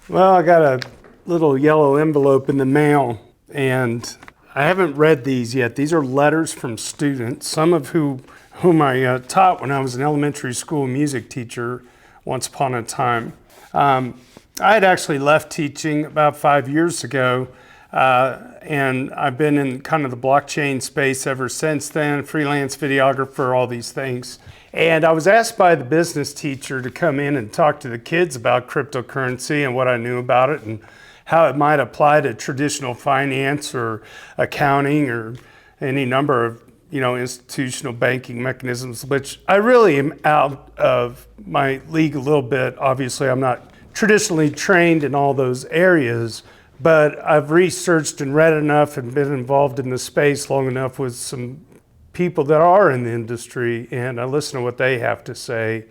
Well, I got a little yellow envelope in the mail, and I haven't read these yet. These are letters from students, some of whom I taught when I was an elementary school music teacher once upon a time. I had actually left teaching about 5 years ago, and I've been in kind of the blockchain space ever since then, freelance videographer, all these things. And I was asked by the business teacher to come in and talk to the kids about cryptocurrency and what I knew about it and how it might apply to traditional finance or accounting or any number of institutional banking mechanisms, which I really am out of my league a little bit. Obviously, I'm not traditionally trained in all those areas, but I've researched and read enough and been involved in the space long enough with some people that are in the industry, and I listen to what they have to say.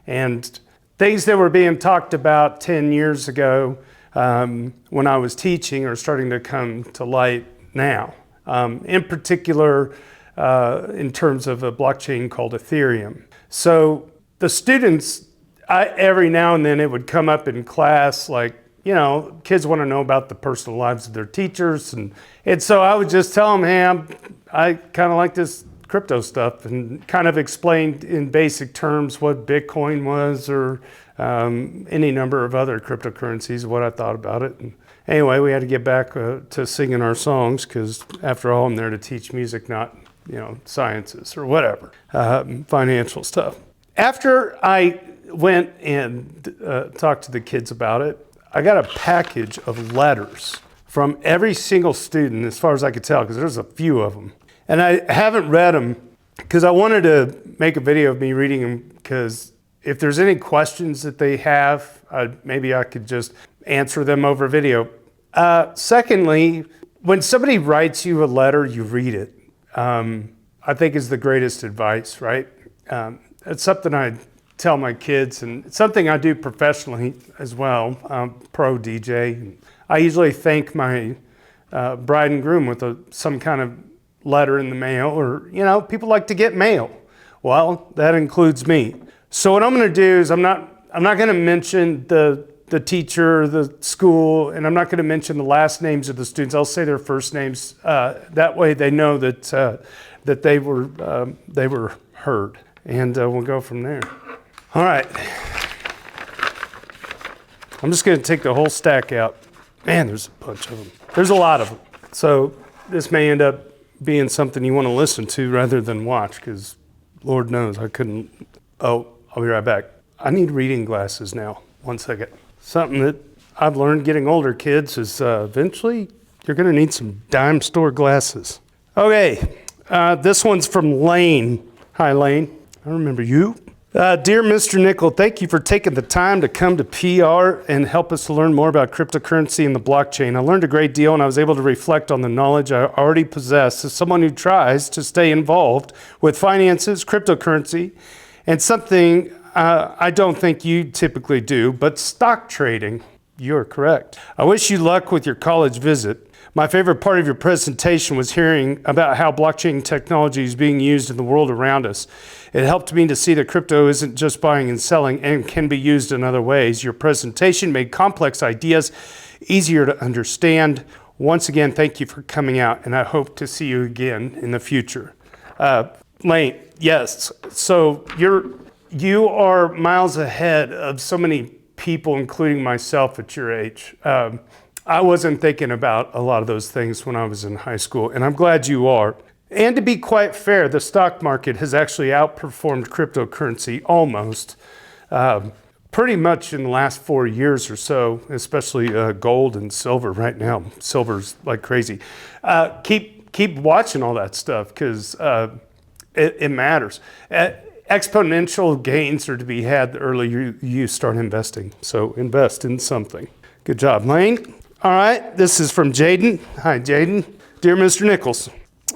And things that were being talked about 10 years ago when I was teaching are starting to come to light now. In particular, in terms of a blockchain called Ethereum. So the students, every now and then it would come up in class, like, kids want to know about the personal lives of their teachers. And so I would just tell them, hey, I kind of like this crypto stuff, and kind of explained in basic terms what Bitcoin was or any number of other cryptocurrencies, what I thought about it. And anyway, we had to get back to singing our songs because after all, I'm there to teach music, not sciences or whatever, financial stuff. After I went and talked to the kids about it, I got a package of letters from every single student, as far as I could tell, because there's a few of them. And I haven't read them because I wanted to make a video of me reading them, because if there's any questions that they have, maybe I could just answer them over video. Secondly, when somebody writes you a letter, you read it. I think is the greatest advice, right? It's something I tell my kids, and it's something I do professionally as well. I'm pro DJ. I usually thank my bride and groom with some kind of letter in the mail, or people like to get mail. Well, that includes me. So what I'm going to do is I'm not going to mention the teacher, the school, and I'm not going to mention the last names of the students. I'll say their first names. That way they know that they were heard, and we'll go from there. All right. I'm just going to take the whole stack out. Man, there's a bunch of them. There's a lot of them. So this may end up being something you want to listen to rather than watch, because Lord knows I couldn't. Oh, I'll be right back. I need reading glasses now. 1 second. Something that I've learned getting older, kids, is eventually you're going to need some dime store glasses. Okay, this one's from Lane. Hi, Lane. I remember you. Dear Mr. Nickel, thank you for taking the time to come to PR and help us to learn more about cryptocurrency and the blockchain. I learned a great deal, and I was able to reflect on the knowledge I already possess as someone who tries to stay involved with finances, cryptocurrency, and something I don't think you typically do, but stock trading. You're correct. I wish you luck with your college visit. My favorite part of your presentation was hearing about how blockchain technology is being used in the world around us. It helped me to see that crypto isn't just buying and selling and can be used in other ways. Your presentation made complex ideas easier to understand. Once again, thank you for coming out, and I hope to see you again in the future. Lane, yes. So you are miles ahead of so many people, including myself at your age. I wasn't thinking about a lot of those things when I was in high school, and I'm glad you are. And to be quite fair, the stock market has actually outperformed cryptocurrency almost, pretty much in the last 4 years or so, especially gold and silver right now. Silver's like crazy. Keep watching all that stuff, because it matters. Exponential gains are to be had the earlier you start investing. So invest in something. Good job, Lane. All right, this is from Jayden. Hi, Jayden. Dear Mr. Nichols,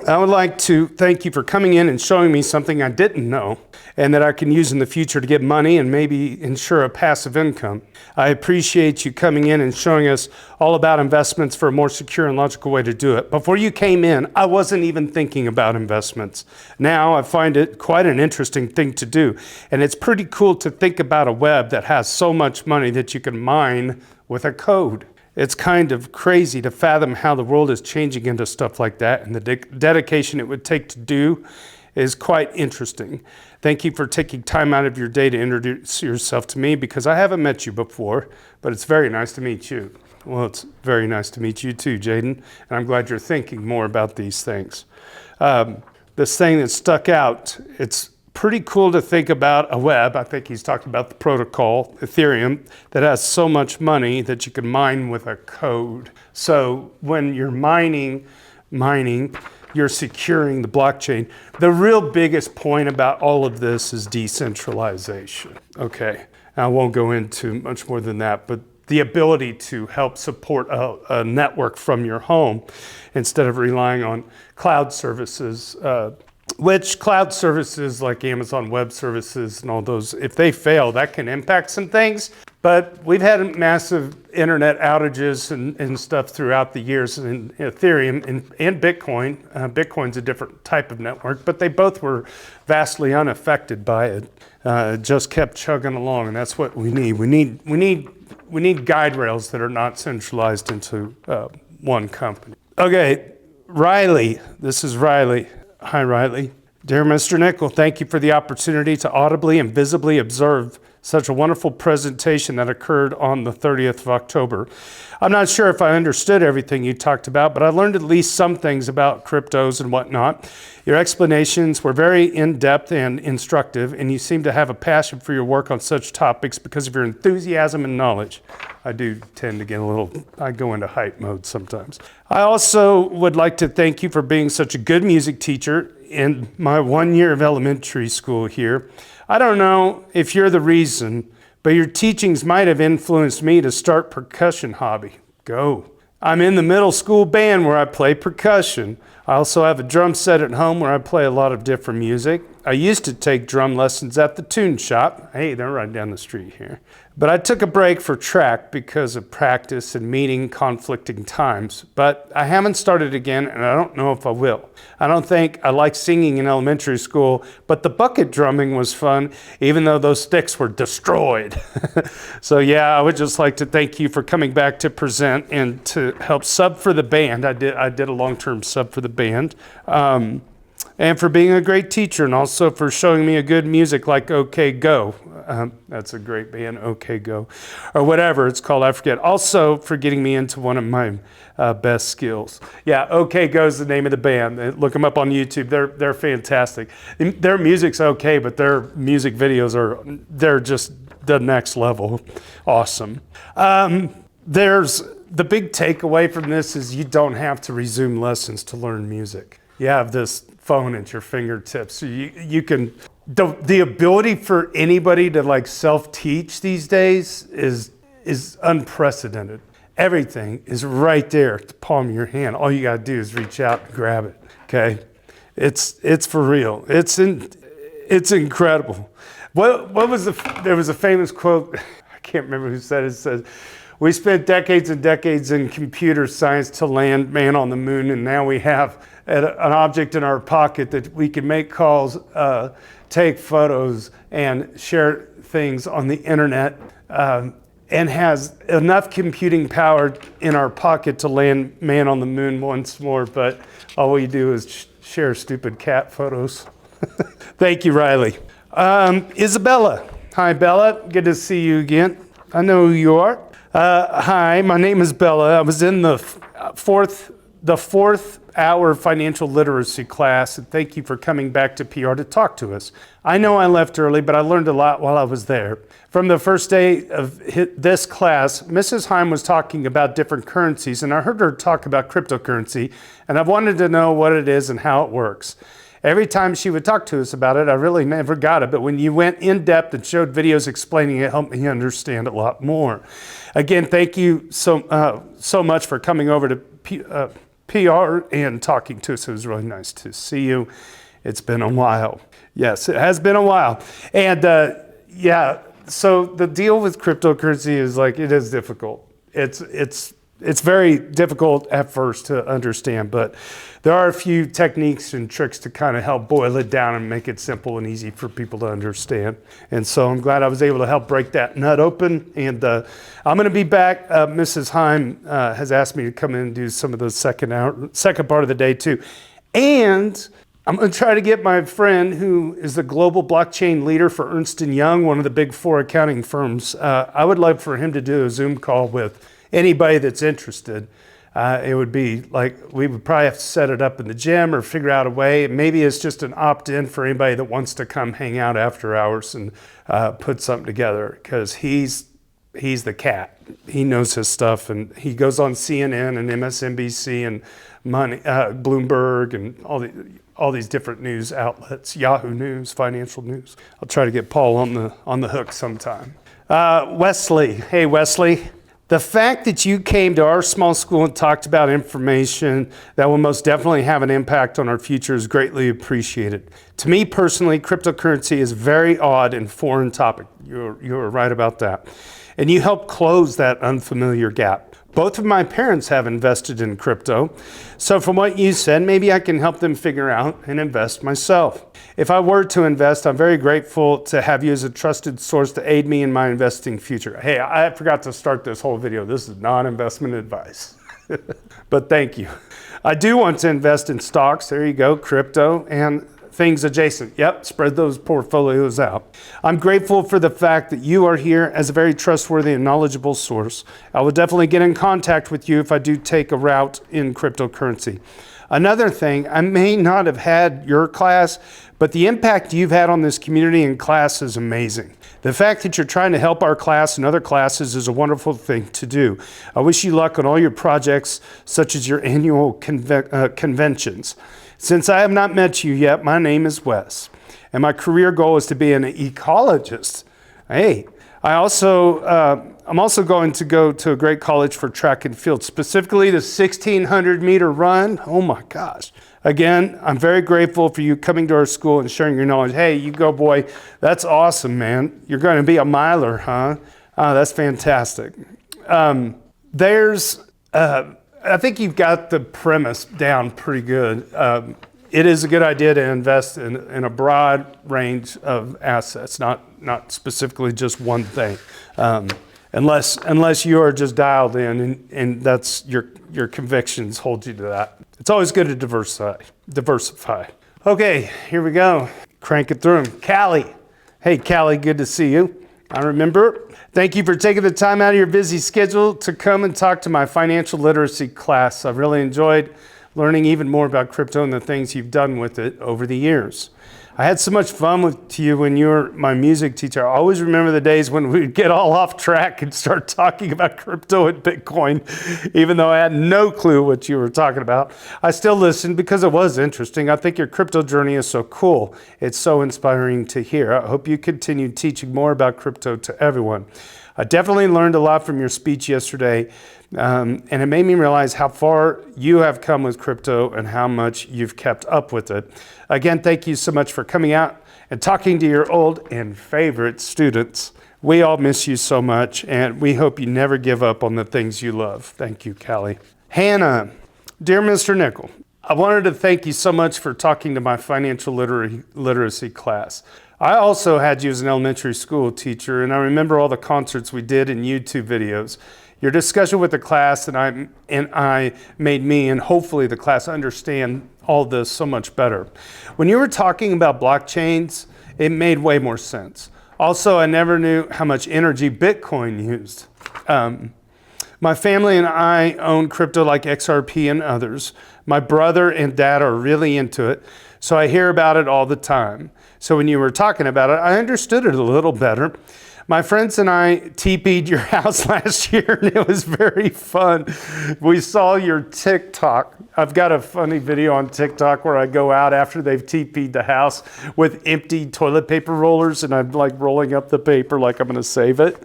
I would like to thank you for coming in and showing me something I didn't know and that I can use in the future to get money and maybe ensure a passive income. I appreciate you coming in and showing us all about investments for a more secure and logical way to do it. Before you came in, I wasn't even thinking about investments. Now I find it quite an interesting thing to do. And it's pretty cool to think about a web that has so much money that you can mine with a code. It's kind of crazy to fathom how the world is changing into stuff like that, and the dedication it would take to do is quite interesting. Thank you for taking time out of your day to introduce yourself to me, because I haven't met you before, but it's very nice to meet you. Well, it's very nice to meet you too, Jayden, and I'm glad you're thinking more about these things. This thing that stuck out, it's pretty cool to think about a web. I think he's talking about the protocol, Ethereum, that has so much money that you can mine with a code. So when you're mining, you're securing the blockchain. The real biggest point about all of this is decentralization. Okay, I won't go into much more than that, but the ability to help support a network from your home instead of relying on cloud services, which cloud services like Amazon Web Services and all those, if they fail, that can impact some things. But we've had massive internet outages and stuff throughout the years in Ethereum and Bitcoin. Bitcoin's a different type of network, but they both were vastly unaffected by it. It just kept chugging along, and that's what we need. We need guide rails that are not centralized into one company. Okay, Riley. This is Riley. Hi, Riley. Dear Mr. Nickel, thank you for the opportunity to audibly and visibly observe such a wonderful presentation that occurred on the 30th of October. I'm not sure if I understood everything you talked about, but I learned at least some things about cryptos and whatnot. Your explanations were very in-depth and instructive, and you seem to have a passion for your work on such topics because of your enthusiasm and knowledge. I do tend to get I go into hype mode sometimes. I also would like to thank you for being such a good music teacher in my 1 year of elementary school here. I don't know if you're the reason, but your teachings might have influenced me to start percussion hobby. Go. I'm in the middle school band where I play percussion. I also have a drum set at home where I play a lot of different music. I used to take drum lessons at the tune shop. Hey, they're right down the street here. But I took a break for track because of practice and meeting conflicting times. But I haven't started again, and I don't know if I will. I don't think I liked singing in elementary school, but the bucket drumming was fun, even though those sticks were destroyed. So yeah, I would just like to thank you for coming back to present and to help sub for the band. I did a long-term sub for the band. And for being a great teacher, and also for showing me a good music like OK Go. That's a great band, OK Go, or whatever it's called, I forget. Also for getting me into one of my best skills. Yeah, OK Go is the name of the band. Look them up on YouTube. They're fantastic. Their music's okay, but their music videos they're just the next level. Awesome. There's the big takeaway from this is you don't have to resume lessons to learn music. You have this phone at your fingertips. So you can, the ability for anybody to like self-teach these days is unprecedented. Everything is right there at the palm of your hand. All you gotta do is reach out and grab it, okay? It's for real. It's incredible. There was a famous quote, I can't remember who said it. It says, we spent decades and decades in computer science to land man on the moon, and now we have an object in our pocket that we can make calls, take photos, and share things on the internet, and has enough computing power in our pocket to land man on the moon once more, but all we do is share stupid cat photos. Thank you, Riley. Isabella. Hi, Bella. Good to see you again. I know who you are. Hi, my name is Bella. I was in the fourth hour financial literacy class, and thank you for coming back to PR to talk to us. I know I left early, but I learned a lot while I was there. From the first day of this class, Mrs. Heim was talking about different currencies, and I heard her talk about cryptocurrency, and I wanted to know what it is and how it works. Every time she would talk to us about it, I really never got it, but when you went in depth and showed videos explaining it, helped me understand a lot more. Again, thank you so much for coming over to PR and talking to us. It was really nice to see you. It's been a while. Yes, it has been a while. And yeah, so the deal with cryptocurrency is like, it is difficult. It's very difficult at first to understand, but there are a few techniques and tricks to kind of help boil it down and make it simple and easy for people to understand. And so I'm glad I was able to help break that nut open. And I'm going to be back. Mrs. Heim has asked me to come in and do some of the second part of the day too. And I'm going to try to get my friend who is the global blockchain leader for Ernst & Young, one of the big 4 accounting firms. I would love for him to do a Zoom call with anybody that's interested. It would be like, we would probably have to set it up in the gym or figure out a way. Maybe it's just an opt-in for anybody that wants to come hang out after hours and put something together, because he's the cat. He knows his stuff, and he goes on CNN and MSNBC and Bloomberg and all these different news outlets, Yahoo News, financial news. I'll try to get Paul on the hook sometime. Westley, hey Wesley. The fact that you came to our small school and talked about information that will most definitely have an impact on our future is greatly appreciated. To me personally, cryptocurrency is a very odd and foreign topic. You're right about that. And you help close that unfamiliar gap. Both of my parents have invested in crypto. So from what you said, maybe I can help them figure out and invest myself. If I were to invest, I'm very grateful to have you as a trusted source to aid me in my investing future. Hey, I forgot to start this whole video. This is non-investment advice, but thank you. I do want to invest in stocks. There you go, crypto and things adjacent. Yep, spread those portfolios out. I'm grateful for the fact that you are here as a very trustworthy and knowledgeable source. I will definitely get in contact with you if I do take a route in cryptocurrency. Another thing, I may not have had your class, but the impact you've had on this community and class is amazing. The fact that you're trying to help our class and other classes is a wonderful thing to do. I wish you luck on all your projects, such as your annual conventions. Since I have not met you yet, my name is Wes, and my career goal is to be an ecologist. Hey, I'm also going to go to a great college for track and field, specifically the 1,600 meter run. Oh my gosh. Again, I'm very grateful for you coming to our school and sharing your knowledge. Hey, you go boy. That's awesome, man. You're going to be a miler, huh? That's fantastic. I think you've got the premise down pretty good. It is a good idea to invest in a broad range of assets, not specifically just one thing. Unless you are just dialed in and that's your convictions hold you to that. It's always good to diversify. Okay, here we go. Crank it through 'em. Callie. Hey, Callie, good to see you. I remember. Thank you for taking the time out of your busy schedule to come and talk to my financial literacy class. I've really enjoyed learning even more about crypto and the things you've done with it over the years. I had so much fun with you when you were my music teacher. I always remember the days when we'd get all off track and start talking about crypto and Bitcoin, even though I had no clue what you were talking about. I still listened because it was interesting. I think your crypto journey is so cool. It's so inspiring to hear. I hope you continue teaching more about crypto to everyone. I definitely learned a lot from your speech yesterday, and it made me realize how far you have come with crypto and how much you've kept up with it. Again, thank you so much for coming out and talking to your old and favorite students. We all miss you so much, and we hope you never give up on the things you love. Thank you, Callie. Hannah, dear Mr. Nickel, I wanted to thank you so much for talking to my financial literacy class. I also had you as an elementary school teacher, and I remember all the concerts we did and YouTube videos. Your discussion with the class and I made me and hopefully the class understand all this so much better. When you were talking about blockchains, it made way more sense. Also, I never knew how much energy Bitcoin used. My family and I own crypto like XRP and others. My brother and dad are really into it, so I hear about it all the time. So when you were talking about it, I understood it a little better. My friends and I TP'd your house last year, and it was very fun. We saw your TikTok. I've got a funny video on TikTok where I go out after they've TP'd the house with empty toilet paper rollers, and I'm like rolling up the paper like I'm going to save it.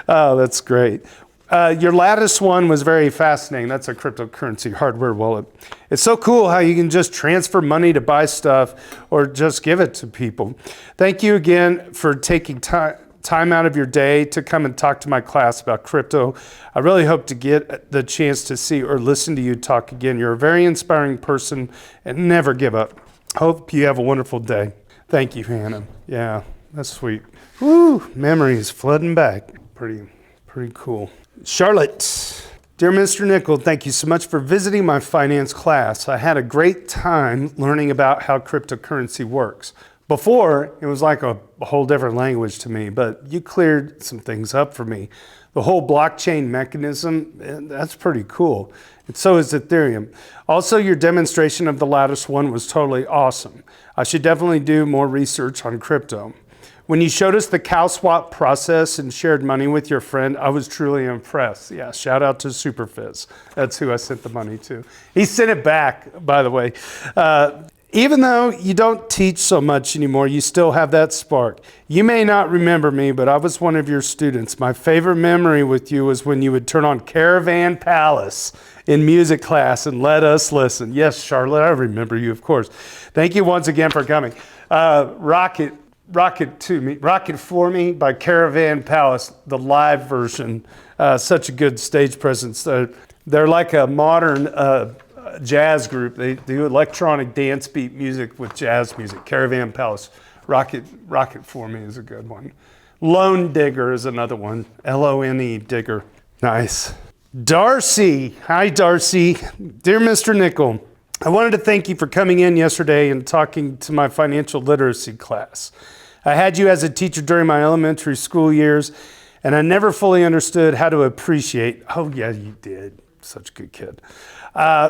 Oh, that's great. Your Lattice one was very fascinating. That's a cryptocurrency hardware wallet. It's so cool how you can just transfer money to buy stuff or just give it to people. Thank you again for taking time out of your day to come and talk to my class about crypto. I really hope to get the chance to see or listen to you talk again. You're a very inspiring person and never give up. Hope you have a wonderful day. Thank you, Hannah. Yeah, that's sweet. Woo, memories flooding back. Pretty cool. Charlotte. Dear Mr. Nickel, thank you so much for visiting my finance class. I had a great time learning about how cryptocurrency works. Before, it was like a whole different language to me, but you cleared some things up for me. The whole blockchain mechanism, that's pretty cool. And so is Ethereum. Also, your demonstration of the Lattice one was totally awesome. I should definitely do more research on crypto. When you showed us the cow swap process and shared money with your friend, I was truly impressed. Yeah, shout out to Superfizz. That's who I sent the money to. He sent it back, by the way. Even though you don't teach so much anymore, you still have that spark. You may not remember me, but I was one of your students. My favorite memory with you was when you would turn on Caravan Palace in music class and let us listen. Yes, Charlotte, I remember you, of course. Thank you once again for coming. Rocket for Me by Caravan Palace, the live version. Such a good stage presence. They're like a modern jazz group. They do electronic dance beat music with jazz music. Caravan Palace. Rocket for Me is a good one. Lone Digger is another one. Lone Digger. Nice. Darcy. Hi, Darcy. Dear Mr. Nickel, I wanted to thank you for coming in yesterday and talking to my financial literacy class. I had you as a teacher during my elementary school years, and I never fully understood how to appreciate. Oh, yeah, you did. Such a good kid.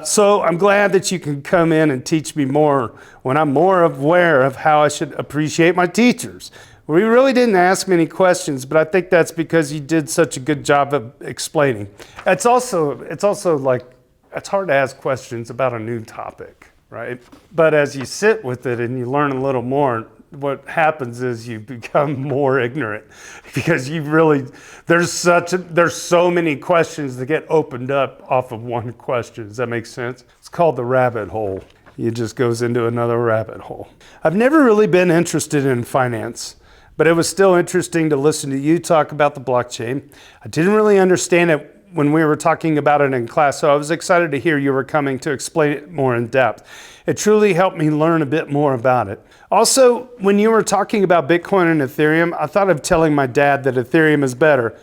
So I'm glad that you can come in and teach me more when I'm more aware of how I should appreciate my teachers. We really didn't ask many questions, but I think that's because you did such a good job of explaining. It's also like, it's hard to ask questions about a new topic, right? But as you sit with it and you learn a little more, what happens is you become more ignorant because there's so many questions that get opened up off of one question. Does that make sense? It's called the rabbit hole. It just goes into another rabbit hole. I've never really been interested in finance, but it was still interesting to listen to you talk about the blockchain. I didn't really understand it when we were talking about it in class, so I was excited to hear you were coming to explain it more in depth. It truly helped me learn a bit more about it. Also, when you were talking about Bitcoin and Ethereum, I thought of telling my dad that Ethereum is better.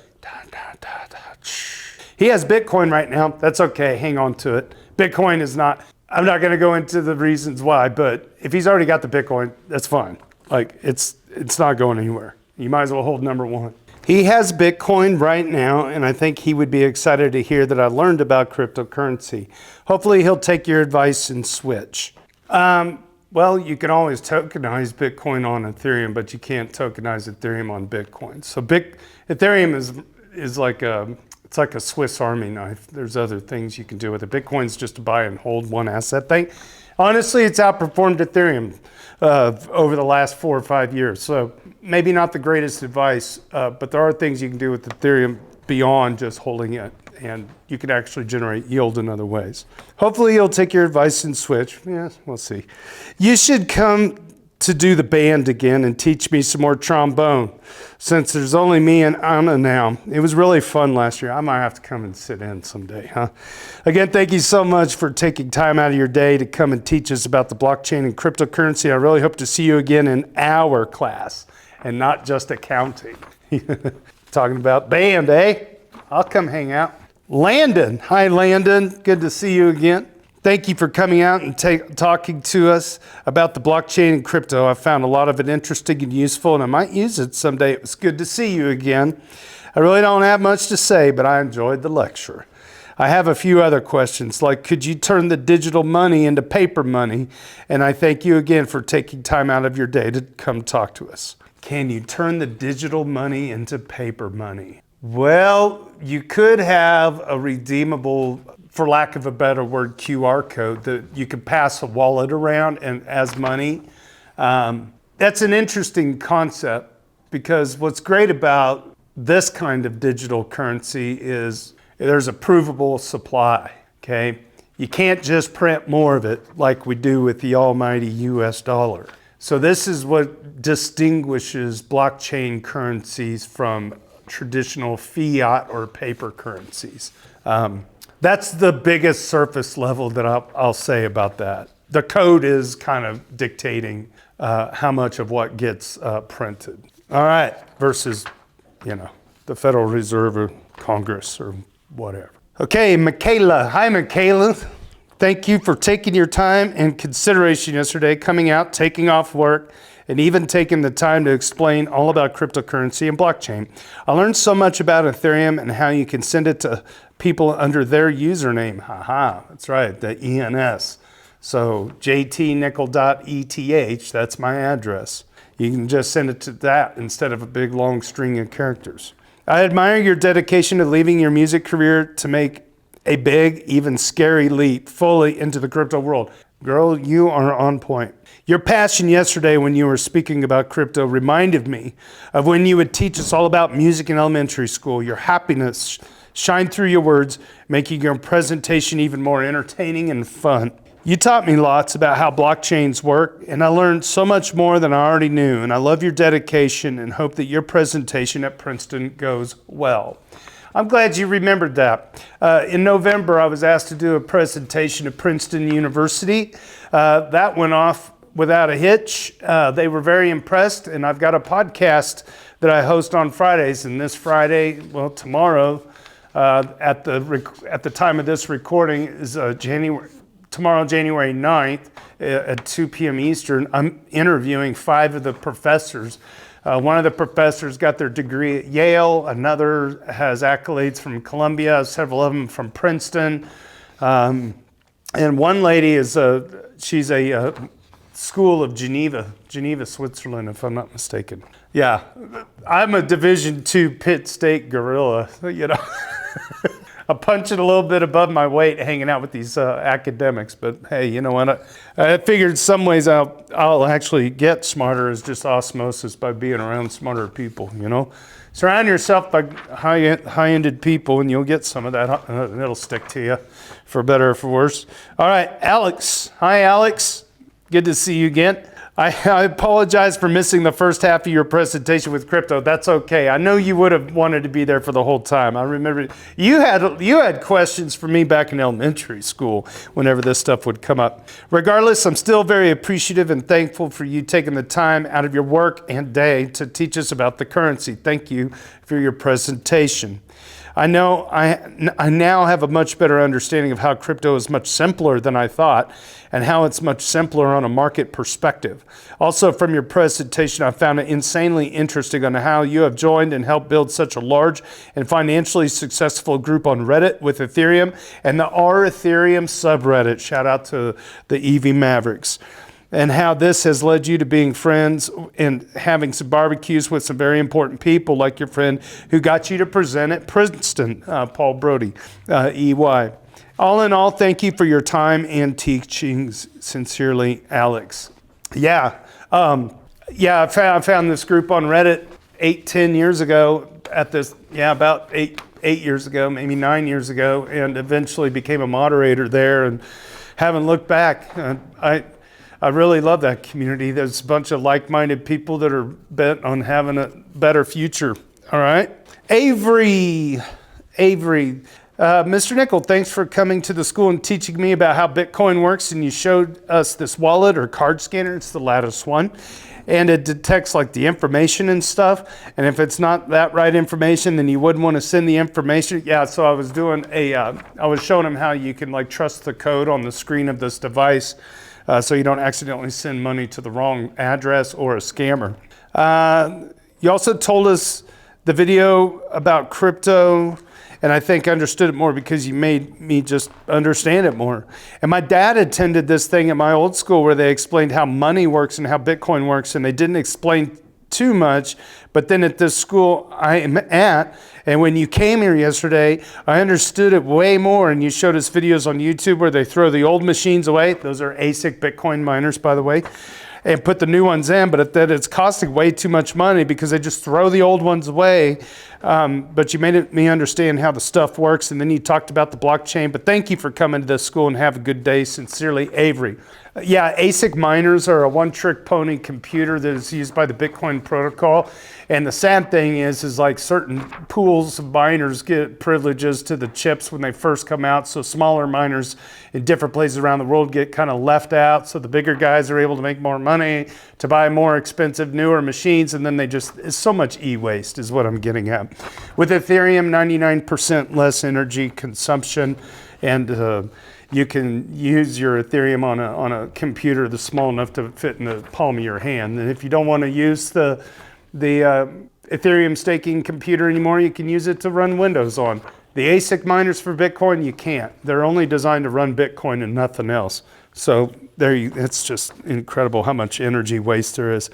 He has Bitcoin right now. That's okay. Hang on to it. Bitcoin is not. I'm not going to go into the reasons why, but if he's already got the Bitcoin, that's fine. Like, it's not going anywhere. You might as well hold number one. He has Bitcoin right now, and I think he would be excited to hear that I learned about cryptocurrency. Hopefully he'll take your advice and switch. Well, you can always tokenize Bitcoin on Ethereum, but you can't tokenize Ethereum on Bitcoin. So Ethereum is like it's like a Swiss Army knife. There's other things you can do with it. Bitcoin's just a buy and hold one asset thing. Honestly, it's outperformed Ethereum over the last 4 or 5 years. So maybe not the greatest advice, but there are things you can do with Ethereum beyond just holding it, and you can actually generate yield in other ways. Hopefully you'll take your advice and switch. Yeah, we'll see. You should come to do the band again and teach me some more trombone, since there's only me and Anna now. It was really fun last year. I might have to come and sit in someday, huh? Again, thank you so much for taking time out of your day to come and teach us about the blockchain and cryptocurrency. I really hope to see you again in our class and not just accounting. Talking about band, eh? I'll come hang out. Landon. Hi, Landon. Good to see you again. Thank you for coming out and talking to us about the blockchain and crypto. I found a lot of it interesting and useful, and I might use it someday. It was good to see you again. I really don't have much to say, but I enjoyed the lecture. I have a few other questions, like could you turn the digital money into paper money? And I thank you again for taking time out of your day to come talk to us. Can you turn the digital money into paper money? Well, you could have a redeemable, for lack of a better word, QR code that you could pass a wallet around and as money. That's an interesting concept, because what's great about this kind of digital currency is there's a provable supply, okay? You can't just print more of it like we do with the almighty US dollar. So this is what distinguishes blockchain currencies from traditional fiat or paper currencies. That's the biggest surface level that I'll say about that. The code is kind of dictating how much of what gets printed. All right, versus, the Federal Reserve or Congress or whatever. Okay, Makayla. Hi, Makayla. Thank you for taking your time and consideration yesterday, coming out, taking off work, and even taking the time to explain all about cryptocurrency and blockchain. I learned so much about Ethereum and how you can send it to people under their username. Haha, that's right, the ENS. So jtnickel.eth, that's my address. You can just send it to that instead of a big long string of characters. I admire your dedication to leaving your music career to make a big, even scary leap fully into the crypto world. Girl, you are on point. Your passion yesterday when you were speaking about crypto reminded me of when you would teach us all about music in elementary school. Your happiness shined through your words, making your presentation even more entertaining and fun. You taught me lots about how blockchains work, and I learned so much more than I already knew, and I love your dedication and hope that your presentation at Princeton goes well. I'm glad you remembered that. In November, I was asked to do a presentation at Princeton University. That went off without a hitch. They were very impressed, and I've got a podcast that I host on Fridays, and this Friday, well, tomorrow, at the time of this recording is tomorrow, January 9th at 2 p.m. Eastern. I'm interviewing 5 of the professors. One of the professors got their degree at Yale. Another has accolades from Columbia, several of them from Princeton. And one lady she's a school of Geneva, Switzerland, if I'm not mistaken. Yeah, I'm a Division II Pitt State gorilla, I'm punching a little bit above my weight hanging out with these academics, but hey, you know what? I figured some ways I'll actually get smarter is just osmosis by being around smarter people, Surround yourself by high-ended people and you'll get some of that. It'll stick to you for better or for worse. All right, Alex. Hi, Alex. Good to see you again. I apologize for missing the first half of your presentation with crypto. That's okay. I know you would have wanted to be there for the whole time. I remember you had questions for me back in elementary school whenever this stuff would come up. Regardless, I'm still very appreciative and thankful for you taking the time out of your work and day to teach us about the currency. Thank you for your presentation. I know I now have a much better understanding of how crypto is much simpler than I thought and how it's much simpler on a market perspective. Also, from your presentation, I found it insanely interesting on how you have joined and helped build such a large and financially successful group on Reddit with Ethereum and the Ethereum subreddit. Shout out to the EV Mavericks. And how this has led you to being friends and having some barbecues with some very important people like your friend who got you to present at Princeton, Paul Bodey, EY. All in all, thank you for your time and teachings. Sincerely, Alex. I found this group on Reddit 8-10 years ago about eight years ago, maybe 9 years ago, and eventually became a moderator there and haven't looked back. I really love that community. There's a bunch of like-minded people that are bent on having a better future. All right. Avery. Mr. Nickel, thanks for coming to the school and teaching me about how Bitcoin works. And you showed us this wallet or card scanner. It's the lattice one. And it detects like the information and stuff. And if it's not that right information, then you wouldn't want to send the information. Yeah, so I was showing him how you can like trust the code on the screen of this device. So you don't accidentally send money to the wrong address or a scammer. You also told us the video about crypto, and I think I understood it more because you made me just understand it more. And my dad attended this thing at my old school where they explained how money works and how Bitcoin works, and they didn't explain too much. But then at this school I am at, and when you came here yesterday, I understood it way more, and you showed us videos on YouTube where they throw the old machines away. Those are ASIC Bitcoin miners, by the way, and put the new ones in, but that it's costing way too much money because they just throw the old ones away but you made me understand how the stuff works, and then you talked about the blockchain. But thank you for coming to this school, and have a good day. Sincerely, Avery. Yeah, ASIC miners are a one-trick pony computer that is used by the Bitcoin protocol. And the sad thing is like certain pools of miners get privileges to the chips when they first come out. So smaller miners in different places around the world get kind of left out. So the bigger guys are able to make more money to buy more expensive, newer machines. And then it's so much e-waste is what I'm getting at. With Ethereum, 99% less energy consumption. And you can use your Ethereum on a computer that's small enough to fit in the palm of your hand. And if you don't want to use the Ethereum staking computer anymore, you can use it to run Windows on. The ASIC miners for Bitcoin, you can't. They're only designed to run Bitcoin and nothing else. So it's just incredible how much energy waste there is.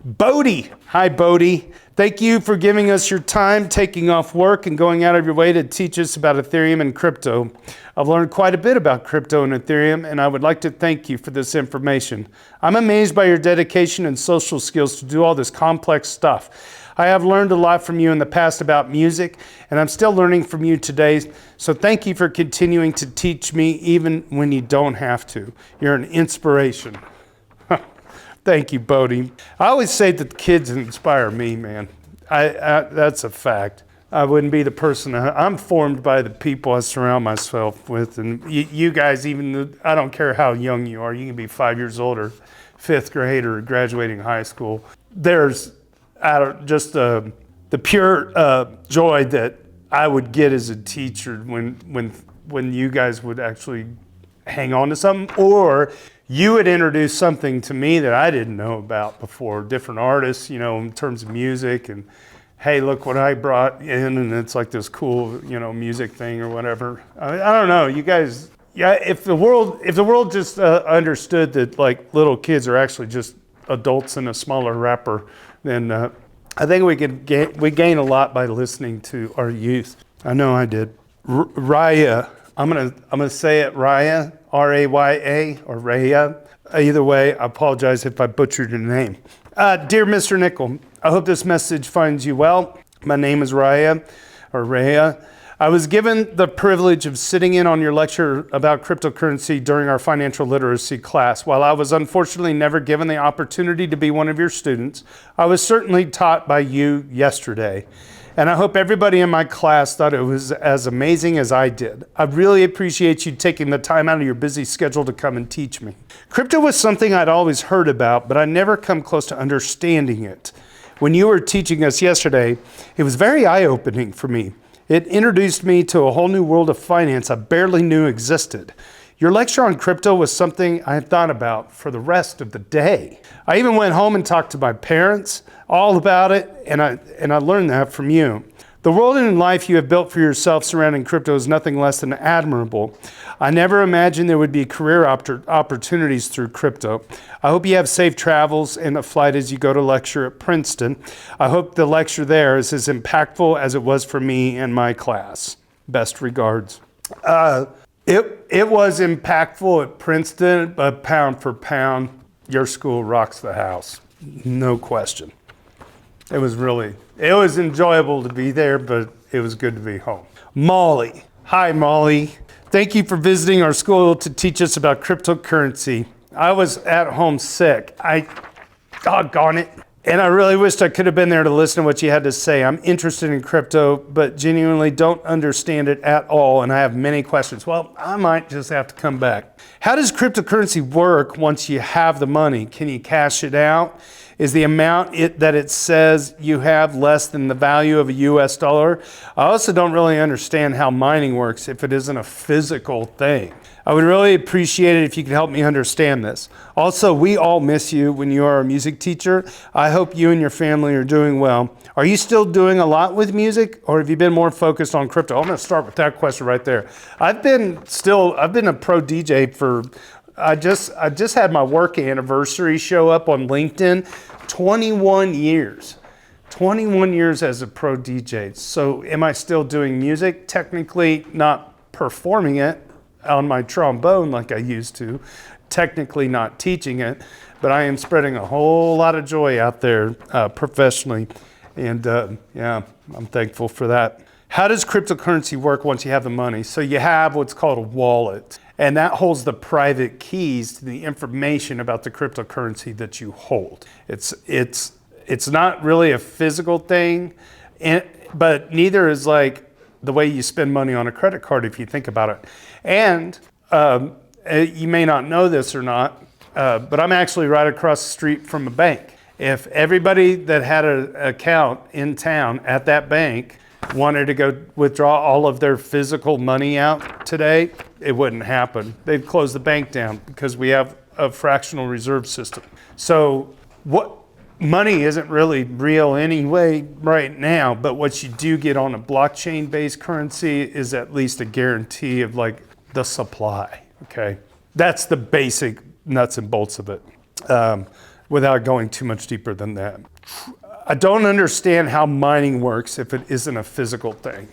Bodey. Hi, Bodey. Thank you for giving us your time, taking off work, and going out of your way to teach us about Ethereum and crypto. I've learned quite a bit about crypto and Ethereum, and I would like to thank you for this information. I'm amazed by your dedication and social skills to do all this complex stuff. I have learned a lot from you in the past about music, and I'm still learning from you today. So thank you for continuing to teach me even when you don't have to. You're an inspiration. Thank you, Bodey. I always say that the kids inspire me, man. That's a fact. I wouldn't be the person. I'm formed by the people I surround myself with. And you guys, I don't care how young you are, you can be 5 years old or fifth grade or graduating high school. There's just the pure joy that I would get as a teacher when you guys would actually hang on to something, or you would introduce something to me that I didn't know about before, different artists, in terms of music, and hey, look what I brought in, and it's like this cool, music thing or whatever. I don't know, you guys, yeah, if the world just understood that like little kids are actually just adults in a smaller wrapper, then I think we gain a lot by listening to our youth. I know I did. Raya, I'm gonna say it, Raya, R-A-Y-A, or Raya. Either way, I apologize if I butchered your name. Dear Mr. Nickel, I hope this message finds you well. My name is Raya, or Raya. I was given the privilege of sitting in on your lecture about cryptocurrency during our financial literacy class. While I was unfortunately never given the opportunity to be one of your students, I was certainly taught by you yesterday. And I hope everybody in my class thought it was as amazing as I did. I really appreciate you taking the time out of your busy schedule to come and teach me. Crypto was something I'd always heard about, but I never come close to understanding it. When you were teaching us yesterday, it was very eye-opening for me. It introduced me to a whole new world of finance I barely knew existed. Your lecture on crypto was something I had thought about for the rest of the day. I even went home and talked to my parents all about it, and I learned that from you. The world and life you have built for yourself surrounding crypto is nothing less than admirable. I never imagined there would be career opportunities through crypto. I hope you have safe travels and a flight as you go to lecture at Princeton. I hope the lecture there is as impactful as it was for me and my class. Best regards. It was impactful at Princeton, but pound for pound, your school rocks the house. No question. It was enjoyable to be there, but it was good to be home. Molly. Hi, Molly. Thank you for visiting our school to teach us about cryptocurrency. I was at home sick. Doggone it. And I really wished I could have been there to listen to what you had to say. I'm interested in crypto, but genuinely don't understand it at all, and I have many questions. Well, I might just have to come back. How does cryptocurrency work once you have the money? Can you cash it out? Is the amount that it says you have less than the value of a US dollar? I also don't really understand how mining works if it isn't a physical thing. I would really appreciate it if you could help me understand this. Also, we all miss you when you are a music teacher. I hope you and your family are doing well. Are you still doing a lot with music, or have you been more focused on crypto? I'm gonna start with that question right there. I've been a pro DJ for, I just had my work anniversary show up on LinkedIn, 21 years. 21 years as a pro DJ. So am I still doing music? Technically not performing it on my trombone like I used to, technically not teaching it, but I am spreading a whole lot of joy out there professionally. And yeah, I'm thankful for that. How does cryptocurrency work once you have the money? So you have what's called a wallet, and that holds the private keys to the information about the cryptocurrency that you hold. It's not really a physical thing, but neither is like the way you spend money on a credit card if you think about it. And you may not know this or not, but I'm actually right across the street from a bank. If everybody that had an account in town at that bank wanted to go withdraw all of their physical money out today, it wouldn't happen. They'd close the bank down because we have a fractional reserve system. So what money isn't really real anyway right now, but what you do get on a blockchain-based currency is at least a guarantee of like the supply, okay? That's the basic nuts and bolts of it, without going too much deeper than that. I don't understand how mining works if it isn't a physical thing.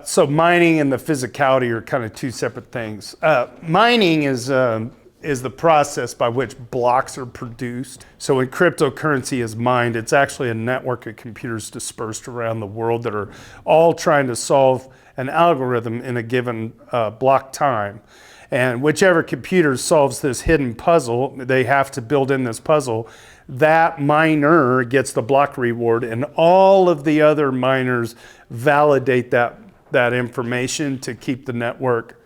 So mining and the physicality are kind of two separate things. Mining is the process by which blocks are produced. So when cryptocurrency is mined, it's actually a network of computers dispersed around the world that are all trying to solve an algorithm in a given block time. And whichever computer solves this hidden puzzle, they have to build in this puzzle, that miner gets the block reward, and all of the other miners validate that information to keep the network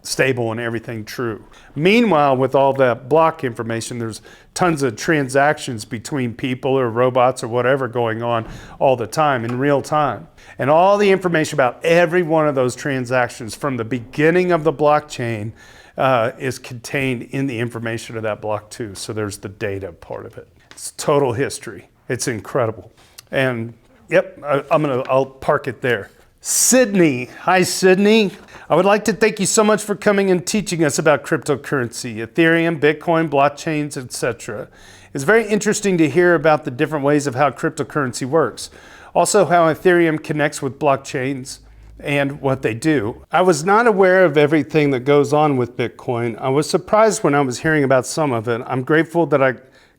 stable and everything true. Meanwhile, with all that block information, there's tons of transactions between people or robots or whatever going on all the time in real time. And all the information about every one of those transactions from the beginning of the blockchain is contained in the information of that block too. So there's the data part of it. It's total history. It's incredible. And yep, I'll park it there. Sydnee. Hi, Sydnee. I would like to thank you so much for coming and teaching us about cryptocurrency, Ethereum, Bitcoin, blockchains, etc. It's very interesting to hear about the different ways of how cryptocurrency works. Also, how Ethereum connects with blockchains and what they do. I was not aware of everything that goes on with Bitcoin. I was surprised when I was hearing about some of it. I'm grateful that I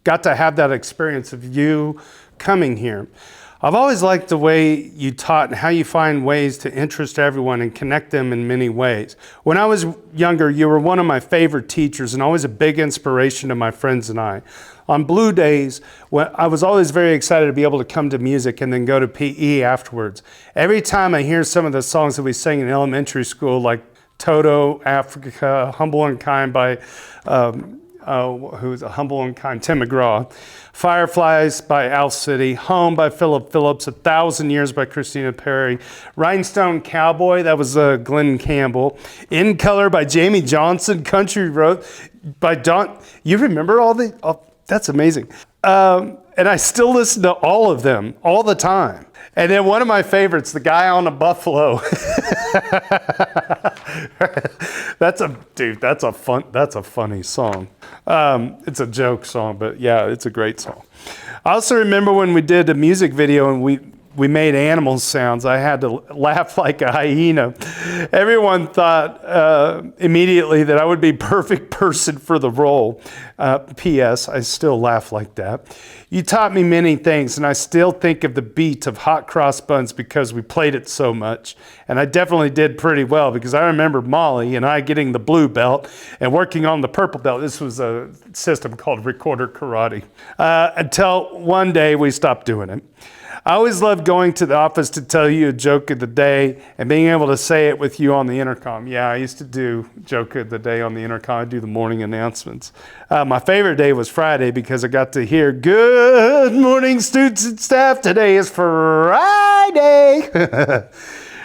got to have that experience of you coming here. I've always liked the way you taught and how you find ways to interest everyone and connect them in many ways. When I was younger, you were one of my favorite teachers and always a big inspiration to my friends and I. On blue days, I was always very excited to be able to come to music and then go to PE afterwards. Every time I hear some of the songs that we sang in elementary school, like Toto, Africa, Humble and Kind by, who's a Humble and Kind, Tim McGraw, Fireflies by Owl City, Home by Philip Phillips, 1,000 Years by Christina Perri, Rhinestone Cowboy, that was Glenn Campbell, In Color by Jamie Johnson, Country Road by Don. You remember all the? Oh, that's amazing. And I still listen to all of them all the time. And then one of my favorites, The Guy on a Buffalo. That's a funny song. It's a joke song, but yeah, it's a great song. I also remember when we did a music video and we made animal sounds. I had to laugh like a hyena. Everyone thought immediately that I would be perfect person for the role. P.S. I still laugh like that. You taught me many things, and I still think of the beat of Hot Cross Buns because we played it so much. And I definitely did pretty well because I remember Molly and I getting the blue belt and working on the purple belt. This was a system called Recorder Karate. Until one day we stopped doing it. I always loved going to the office to tell you a joke of the day and being able to say it with you on the intercom. Yeah, I used to do joke of the day on the intercom. I do the morning announcements. My favorite day was Friday because I got to hear, "Good morning, students and staff. Today is Friday."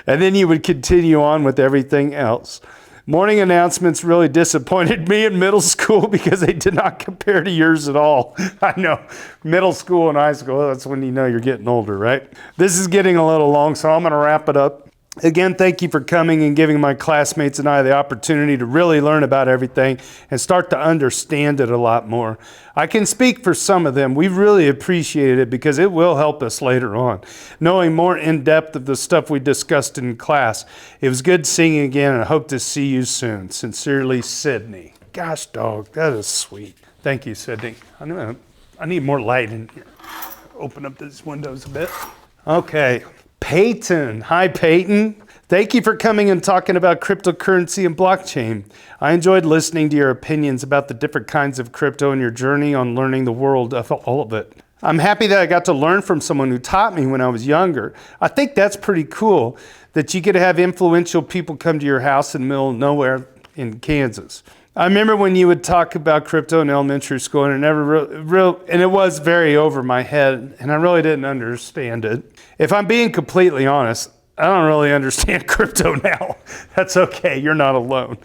And then you would continue on with everything else. Morning announcements really disappointed me in middle school because they did not compare to yours at all. I know, middle school and high school, that's when you know you're getting older, right? This is getting a little long, so I'm going to wrap it up. Again, thank you for coming and giving my classmates and I the opportunity to really learn about everything and start to understand it a lot more. I can speak for some of them. We really appreciate it because it will help us later on, knowing more in depth of the stuff we discussed in class. It was good seeing you again, and I hope to see you soon. Sincerely, Sydnee. Gosh, dog, that is sweet. Thank you, Sydnee. I need more light in here. open up these windows a bit. Okay, Payton. Hi, Payton. Thank you for coming and talking about cryptocurrency and blockchain. I enjoyed listening to your opinions about the different kinds of crypto and your journey on learning the world of all of it. I'm happy that I got to learn from someone who taught me when I was younger. I think that's pretty cool that you get to have influential people come to your house in the middle of nowhere in Kansas. I remember when you would talk about crypto in elementary school, and it was very over my head, and I really didn't understand it. If I'm being completely honest, I don't really understand crypto now. That's okay, you're not alone.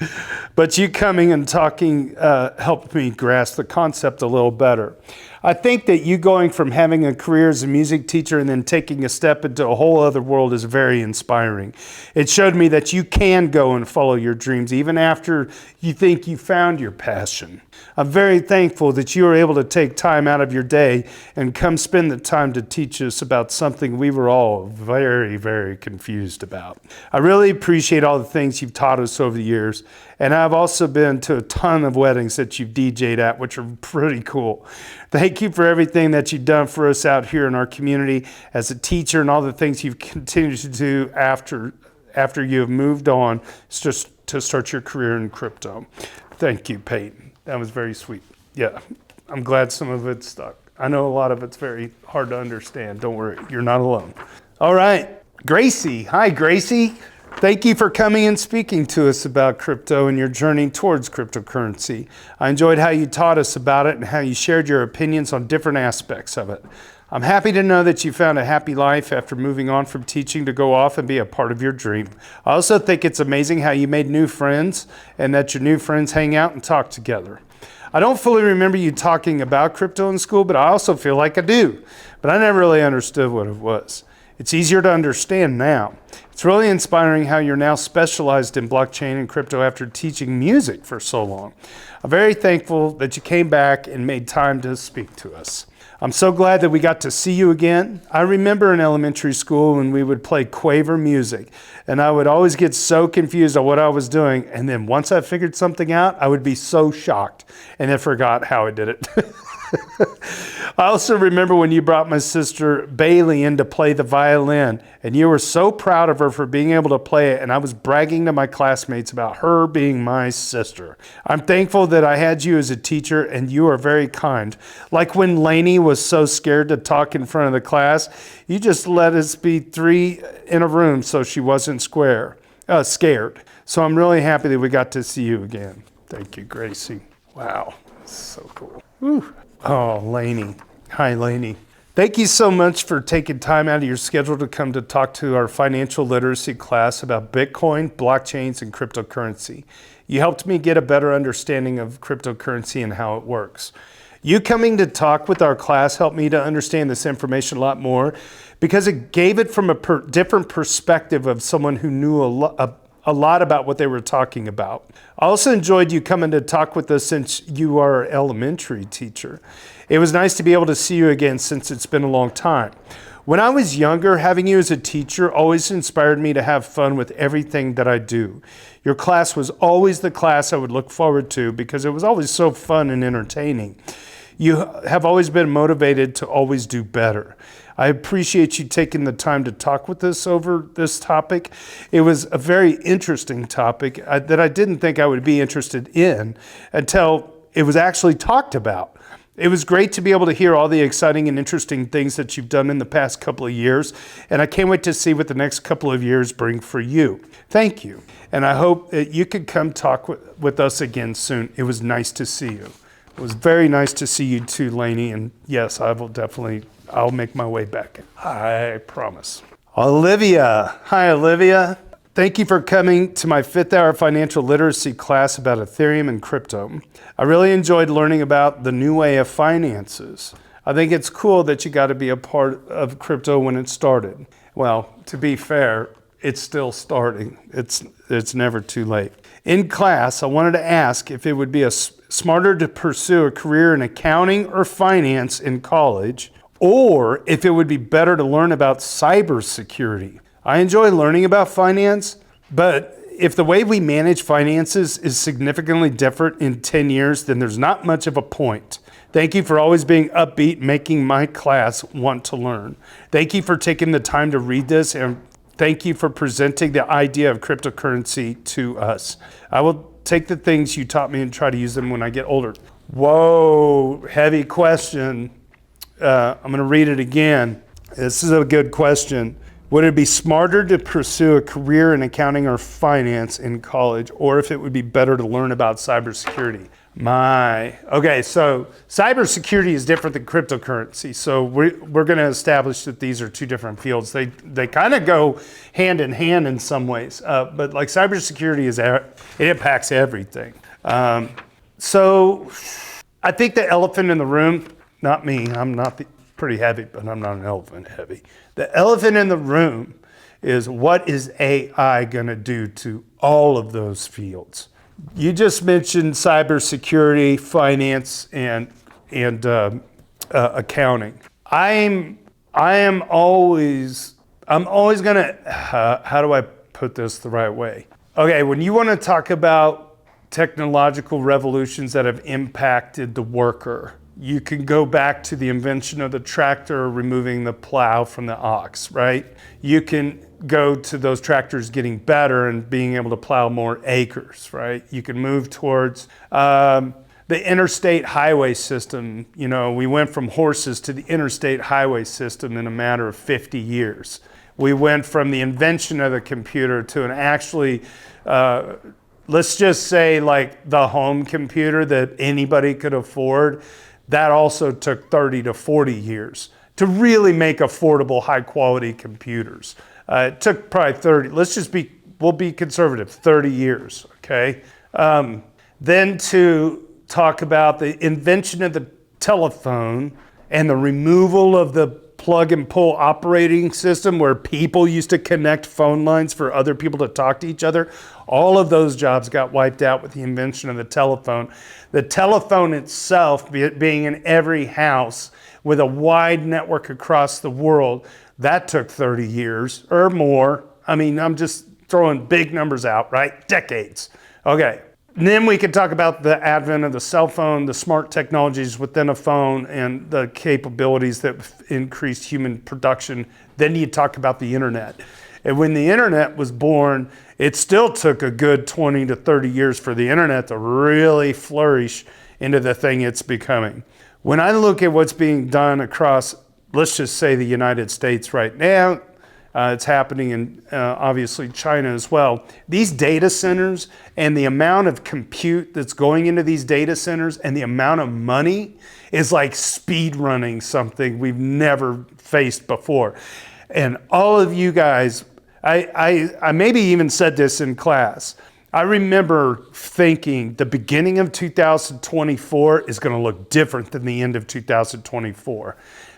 But you coming and talking helped me grasp the concept a little better. I think that you going from having a career as a music teacher and then taking a step into a whole other world is very inspiring. It showed me that you can go and follow your dreams even after you think you found your passion. I'm very thankful that you were able to take time out of your day and come spend the time to teach us about something we were all very, very confused about. I really appreciate all the things you've taught us over the years, and I've also been to a ton of weddings that you've DJ'd at, which are pretty cool. Thank you for everything that you've done for us out here in our community as a teacher and all the things you've continued to do after you have moved on to start your career in crypto. Thank you, Payton. That was very sweet. Yeah, I'm glad some of it stuck. I know a lot of it's very hard to understand. Don't worry, you're not alone. All right, Gracie. Hi, Gracie. Thank you for coming and speaking to us about crypto and your journey towards cryptocurrency. I enjoyed how you taught us about it and how you shared your opinions on different aspects of it. I'm happy to know that you found a happy life after moving on from teaching to go off and be a part of your dream. I also think it's amazing how you made new friends and that your new friends hang out and talk together. I don't fully remember you talking about crypto in school, but I also feel like I do. But I never really understood what it was. It's easier to understand now. It's really inspiring how you're now specialized in blockchain and crypto after teaching music for so long. I'm very thankful that you came back and made time to speak to us. I'm so glad that we got to see you again. I remember in elementary school when we would play quaver music, and I would always get so confused on what I was doing, and then once I figured something out, I would be so shocked and then forgot how I did it. I also remember when you brought my sister Bailey in to play the violin, and you were so proud of her for being able to play it, and I was bragging to my classmates about her being my sister. I'm thankful that I had you as a teacher, and you are very kind. Like when Laney was so scared to talk in front of the class, you just let us be 3 in a room so she wasn't scared. So I'm really happy that we got to see you again. Thank you, Gracie. Wow, that's so cool. Whew. Oh, Laney. Hi, Laney. Thank you so much for taking time out of your schedule to come to talk to our financial literacy class about Bitcoin, blockchains, and cryptocurrency. You helped me get a better understanding of cryptocurrency and how it works. You coming to talk with our class helped me to understand this information a lot more because it gave it from a different perspective of someone who knew a lot about what they were talking about. I also enjoyed you coming to talk with us since you are an elementary teacher. It was nice to be able to see you again since it's been a long time. When I was younger, having you as a teacher always inspired me to have fun with everything that I do. Your class was always the class I would look forward to because it was always so fun and entertaining. You have always been motivated to always do better. I appreciate you taking the time to talk with us over this topic. It was a very interesting topic that I didn't think I would be interested in until it was actually talked about. It was great to be able to hear all the exciting and interesting things that you've done in the past couple of years, and I can't wait to see what the next couple of years bring for you. Thank you, and I hope that you could come talk with us again soon. It was nice to see you. It was very nice to see you too, Laney, and yes, I'll make my way back. I promise. Olivia. Hi, Olivia. Thank you for coming to my 5th hour financial literacy class about Ethereum and crypto. I really enjoyed learning about the new way of finances. I think it's cool that you got to be a part of crypto when it started. Well, to be fair, it's still starting. It's never too late. In class, I wanted to ask if it would be smarter to pursue a career in accounting or finance in college, or if it would be better to learn about cybersecurity. I enjoy learning about finance, but if the way we manage finances is significantly different in 10 years, then there's not much of a point. Thank you for always being upbeat, making my class want to learn. Thank you for taking the time to read this, and thank you for presenting the idea of cryptocurrency to us. I will take the things you taught me and try to use them when I get older. Whoa, heavy question. I'm going to read it again. This is a good question. Would it be smarter to pursue a career in accounting or finance in college, or if it would be better to learn about cybersecurity? Okay, so cybersecurity is different than cryptocurrency. So we're going to establish that these are two different fields. They kind of go hand in hand in some ways, but like cybersecurity it impacts everything. So I think the elephant in the room, not me, I'm not pretty heavy, but I'm not an elephant heavy. The elephant in the room is, what is AI going to do to all of those fields? You just mentioned cybersecurity, finance, and accounting. I'm always gonna. How do I put this the right way? Okay, when you want to talk about technological revolutions that have impacted the worker, you can go back to the invention of the tractor, removing the plow from the ox, right? You can go to those tractors getting better and being able to plow more acres, right? You can move towards the interstate highway system. You know, we went from horses to the interstate highway system in a matter of 50 years. We went from the invention of the computer to an actually, let's just say like the home computer that anybody could afford. That also took 30 to 40 years to really make affordable, high quality computers. It took probably 30, we'll be conservative, 30 years, okay? Then to talk about the invention of the telephone and the removal of the plug and pull operating system where people used to connect phone lines for other people to talk to each other. All of those jobs got wiped out with the invention of the telephone. The telephone itself, being in every house with a wide network across the world, that took 30 years or more. I mean, I'm just throwing big numbers out, right? Decades. Okay. And then we could talk about the advent of the cell phone, the smart technologies within a phone, and the capabilities that increased human production. Then you talk about the internet. And when the internet was born, it still took a good 20 to 30 years for the internet to really flourish into the thing it's becoming. When I look at what's being done across, let's just say, the United States right now, it's happening in obviously China as well. These data centers and the amount of compute that's going into these data centers and the amount of money is like speed running something we've never faced before. And all of you guys, I maybe even said this in class. I remember thinking the beginning of 2024 is going to look different than the end of 2024.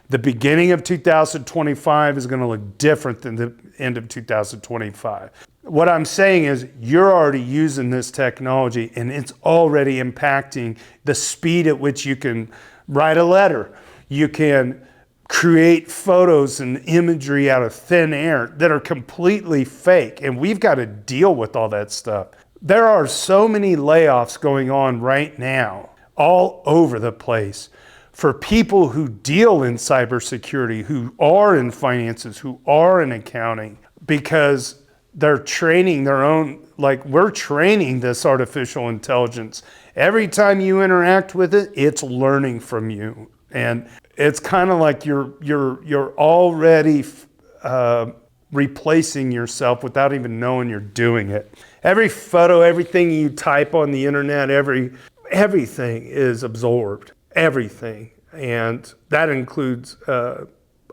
The beginning of 2025 is going to look different than the end of 2025. What I'm saying is you're already using this technology and it's already impacting the speed at which you can write a letter. You can create photos and imagery out of thin air that are completely fake, and we've got to deal with all that stuff. There are so many layoffs going on right now all over the place for people who deal in cybersecurity, who are in finances, who are in accounting, because they're training their own, like we're training this artificial intelligence. Every time you interact with it, it's learning from you. And it's kind of like you're already replacing yourself without even knowing you're doing it. Every photo, everything you type on the internet, everything is absorbed. Everything. And that includes a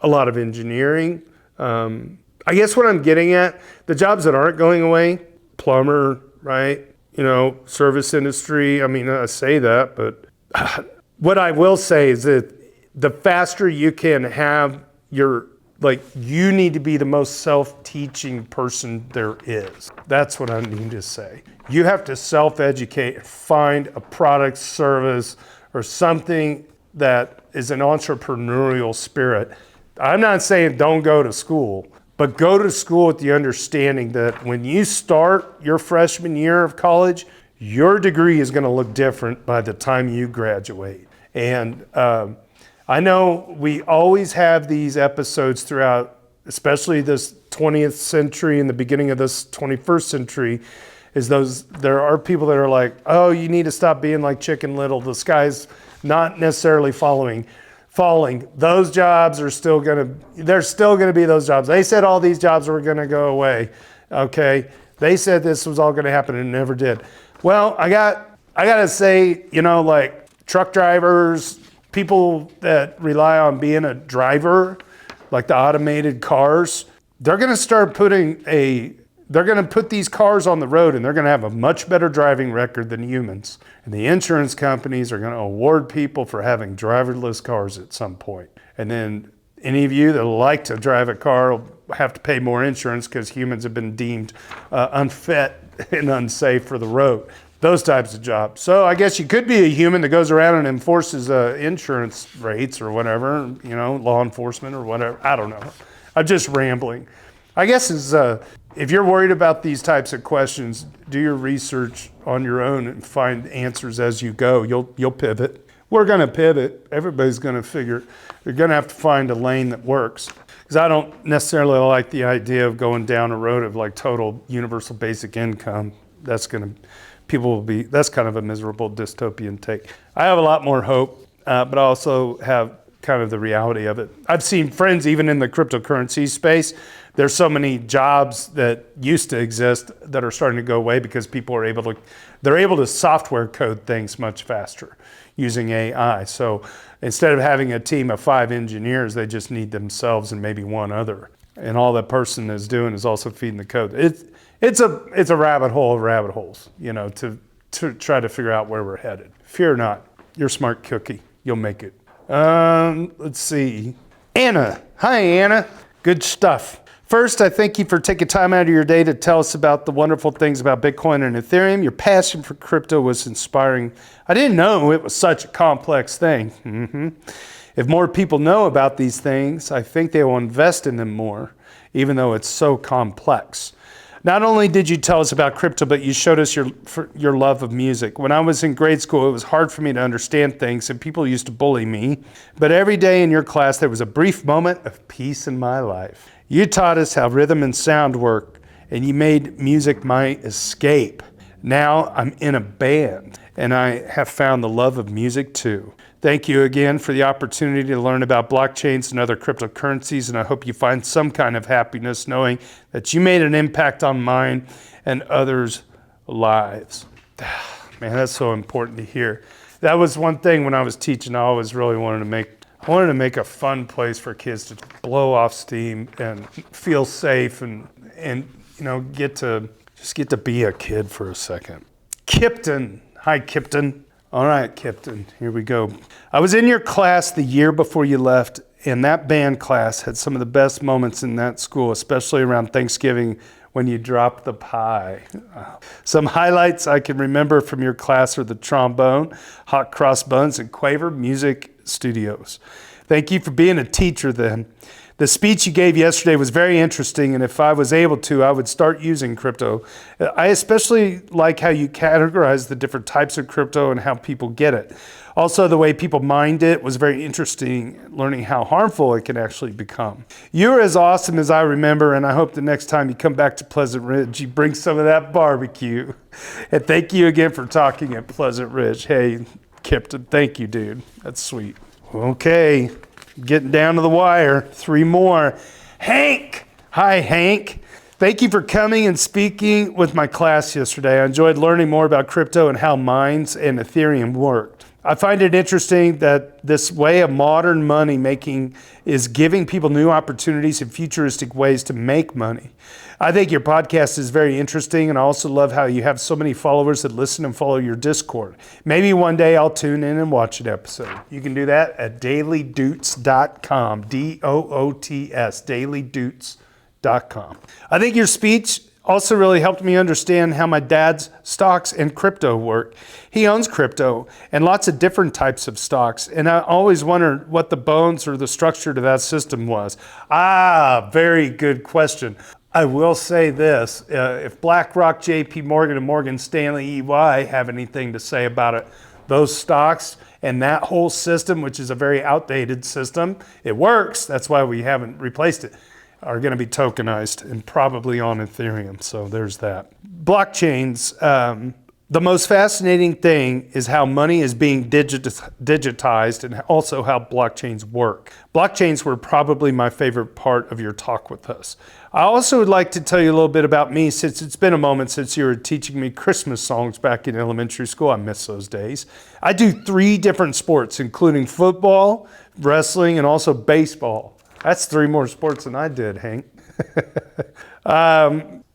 lot of engineering. I guess what I'm getting at, the jobs that aren't going away, plumber, right? You know, service industry. I mean, I say that, but what I will say is that the faster you can have you need to be the most self-teaching person there is. That's what I need to say. You have to self-educate, find a product, service, or something that is an entrepreneurial spirit. I'm not saying don't go to school, but go to school with the understanding that when you start your freshman year of college, your degree is going to look different by the time you graduate. And I know we always have these episodes throughout, especially this 20th century and the beginning of this 21st century, there are people that are like, oh, you need to stop being like Chicken Little. The sky's not necessarily falling. Those jobs are still they're still gonna be those jobs. They said all these jobs were gonna go away, okay? They said this was all gonna happen and it never did. Well, I gotta say, like truck drivers, people that rely on being a driver, like the automated cars, they're gonna put these cars on the road and they're gonna have a much better driving record than humans. And the insurance companies are gonna award people for having driverless cars at some point. And then any of you that like to drive a car will have to pay more insurance because humans have been deemed unfit and unsafe for the road. Those types of jobs. So I guess you could be a human that goes around and enforces insurance rates or whatever, law enforcement or whatever. I don't know. I'm just rambling. I guess if you're worried about these types of questions, do your research on your own and find answers as you go. You'll pivot. We're going to pivot. Everybody's going to figure. You're going to have to find a lane that works. Because I don't necessarily like the idea of going down a road of like total universal basic income. That's kind of a miserable dystopian take. I have a lot more hope, but I also have kind of the reality of it. I've seen friends, even in the cryptocurrency space, there's so many jobs that used to exist that are starting to go away because people are able to software code things much faster using AI. So instead of having a team of 5 engineers, they just need themselves and maybe one other. And all that person is doing is also feeding the code. It's a rabbit hole of rabbit holes, to try to figure out where we're headed. Fear not, you're a smart cookie. You'll make it. Let's see. Anna. Hi, Anna. Good stuff. First, I thank you for taking time out of your day to tell us about the wonderful things about Bitcoin and Ethereum. Your passion for crypto was inspiring. I didn't know it was such a complex thing. If more people know about these things, I think they will invest in them more, even though it's so complex. Not only did you tell us about crypto, but you showed us your love of music. When I was in grade school, it was hard for me to understand things, and people used to bully me. But every day in your class, there was a brief moment of peace in my life. You taught us how rhythm and sound work, and you made music my escape. Now I'm in a band, and I have found the love of music too. Thank you again for the opportunity to learn about blockchains and other cryptocurrencies, and I hope you find some kind of happiness knowing that you made an impact on mine and others' lives. Man, that's so important to hear. That was one thing when I was teaching. I always really wanted to make a fun place for kids to blow off steam and feel safe and get to be a kid for a second. Kypton. Hi, Kypton. All right, Kypton, here we go. I was in your class the year before you left, and that band class had some of the best moments in that school, especially around Thanksgiving when you dropped the pie. Some highlights I can remember from your class are the trombone, hot cross buns, and Quaver Music Studios. Thank you for being a teacher then. The speech you gave yesterday was very interesting, and if I was able to, I would start using crypto. I especially like how you categorize the different types of crypto and how people get it. Also, the way people mined it was very interesting, learning how harmful it can actually become. You're as awesome as I remember, and I hope the next time you come back to Pleasant Ridge, you bring some of that barbecue. And thank you again for talking at Pleasant Ridge. Hey, Kypton, thank you, dude. That's sweet. Okay. Getting down to the wire. 3 more. Hank. Hi, Hank. Thank you for coming and speaking with my class yesterday. I enjoyed learning more about crypto and how mines and Ethereum worked. I find it interesting that this way of modern money making is giving people new opportunities and futuristic ways to make money. I think your podcast is very interesting, and I also love how you have so many followers that listen and follow your Discord. Maybe one day I'll tune in and watch an episode. You can do that at dailydoots.com, D-O-O-T-S, dailydoots.com. I think your speech also really helped me understand how my dad's stocks and crypto work. He owns crypto and lots of different types of stocks, and I always wondered what the bones or the structure to that system was. Very good question. I will say this, if BlackRock, JP Morgan, and Morgan Stanley EY have anything to say about it, those stocks And that whole system, which is a very outdated system, it works. That's why we haven't replaced it, are going to be tokenized and probably on Ethereum. So there's that. Blockchains. The most fascinating thing is how money is being digitized and also how blockchains work. Blockchains were probably my favorite part of your talk with us. I also would like to tell you a little bit about me, since it's been a moment since you were teaching me Christmas songs back in elementary school. I miss those days. I do 3 different sports, including football, wrestling, and also baseball. That's 3 more sports than I did, Hank.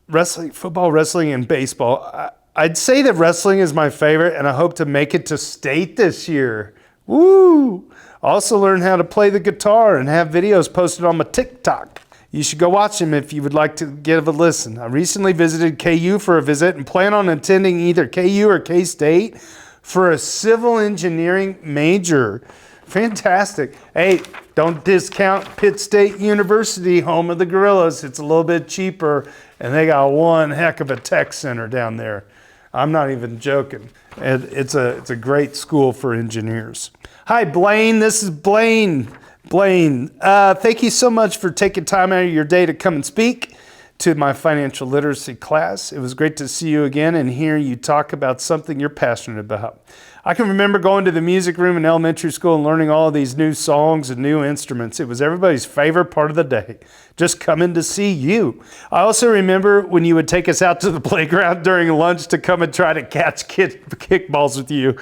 Wrestling, football, wrestling, and baseball. I'd say that wrestling is my favorite, and I hope to make it to state this year. Woo! Also learn how to play the guitar and have videos posted on my TikTok. You should go watch them if you would like to give a listen. I recently visited KU for a visit and plan on attending either KU or K-State for a civil engineering major. Fantastic. Hey, don't discount Pitt State University, home of the Gorillas. It's a little bit cheaper, and they got one heck of a tech center down there. I'm not even joking. It's a great school for engineers. Hi, Blaine. This is Blaine. Blaine, thank you so much for taking time out of your day to come and speak to my financial literacy class. It was great to see you again and hear you talk about something you're passionate about. I can remember going to the music room in elementary school and learning all of these new songs and new instruments. It was everybody's favorite part of the day, just coming to see you. I also remember when you would take us out to the playground during lunch to come and try to catch kickballs with you.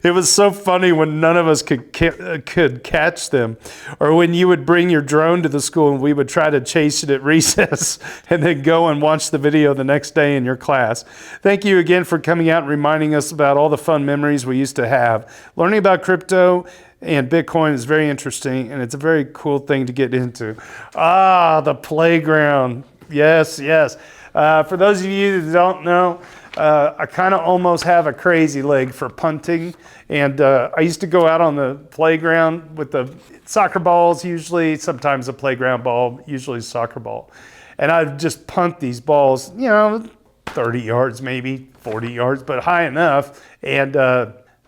It was so funny when none of us could catch them. Or when you would bring your drone to the school and we would try to chase it at recess and then go and watch the video the next day in your class. Thank you again for coming out and reminding us about all the fun memories we used to have. Learning about crypto and Bitcoin is very interesting, and it's a very cool thing to get into. Ah, the playground. Yes, yes. For those of you that don't know, I kind of almost have a crazy leg for punting, and I used to go out on the playground with the soccer balls usually, sometimes a playground ball, usually a soccer ball. And I'd just punt these balls, 30 yards maybe, 40 yards, but high enough. And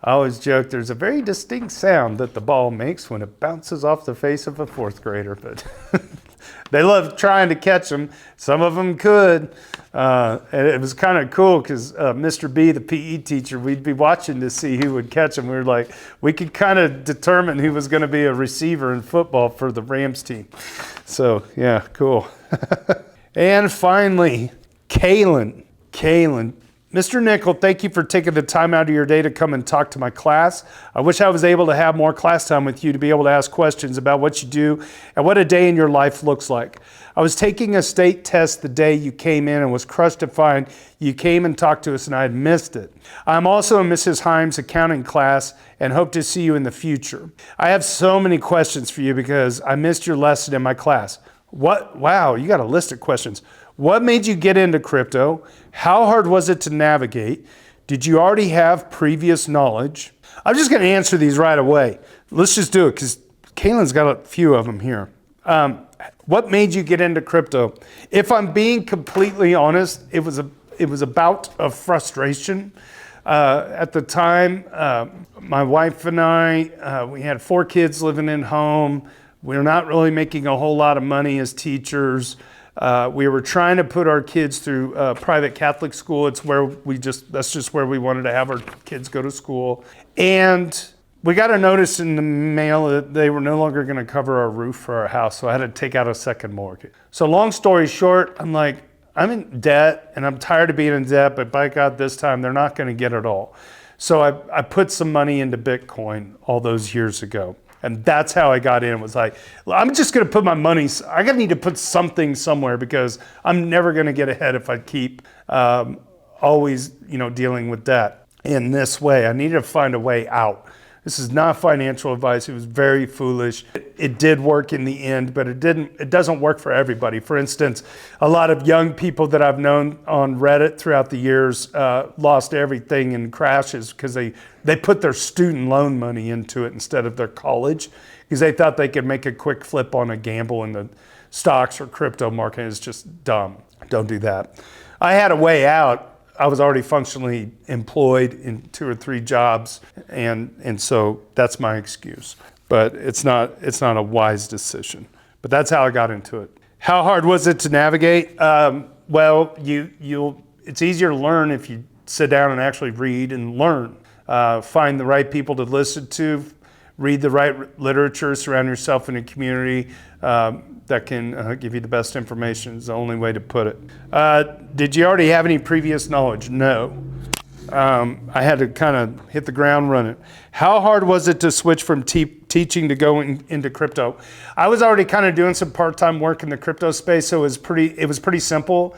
I always joke there's a very distinct sound that the ball makes when it bounces off the face of a 4th grader, but they love trying to catch them. Some of them could. And it was kind of cool because Mr. B, the PE teacher, we'd be watching to see who would catch them. We were like, we could kind of determine who was going to be a receiver in football for the Rams team. So, yeah, cool. And finally, Cailin. Mr. Nickel, thank you for taking the time out of your day to come and talk to my class. I wish I was able to have more class time with you to be able to ask questions about what you do and what a day in your life looks like. I was taking a state test the day you came in and was crushed to find you came and talked to us and I had missed it. I'm also in Mrs. Himes' accounting class and hope to see you in the future. I have so many questions for you because I missed your lesson in my class. Wow, you got a list of questions. What made you get into crypto? How hard was it to navigate? Did you already have previous knowledge? I'm just going to answer these right away. Let's just do it because Cailin's got a few of them here. What made you get into crypto? If I'm being completely honest, it was a bout of frustration. At the time, my wife and I, we had 4 kids living in home. We were not really making a whole lot of money as teachers. We were trying to put our kids through private Catholic school. It's where that's just where we wanted to have our kids go to school. And we got a notice in the mail that they were no longer going to cover our roof for our house. So I had to take out a second mortgage. So long story short, I'm in debt and I'm tired of being in debt, but by God, this time they're not going to get it all. So I put some money into Bitcoin all those years ago. And that's how I got in. It was like, I'm just going to put my money, I need to put something somewhere because I'm never going to get ahead if I keep always, dealing with debt in this way. I needed to find a way out. This is not financial advice. It was very foolish. It did work in the end, but it doesn't work for everybody. For instance, a lot of young people that I've known on Reddit throughout the years lost everything in crashes because they put their student loan money into it instead of their college because they thought they could make a quick flip on a gamble in the stocks or crypto market. It's just dumb. Don't do that. I had a way out. I was already functionally employed in 2 or 3 jobs, and so that's my excuse. But it's not a wise decision. But that's how I got into it. How hard was it to navigate? Well, it's easier to learn if you sit down and actually read and learn. Find the right people to listen to, read the right literature, surround yourself in a community that can give you the best information is the only way to put it. Did you already have any previous knowledge? No. I had to kind of hit the ground running. How hard was it to switch from teaching to going into crypto? I was already kind of doing some part-time work in the crypto space, so it was pretty simple.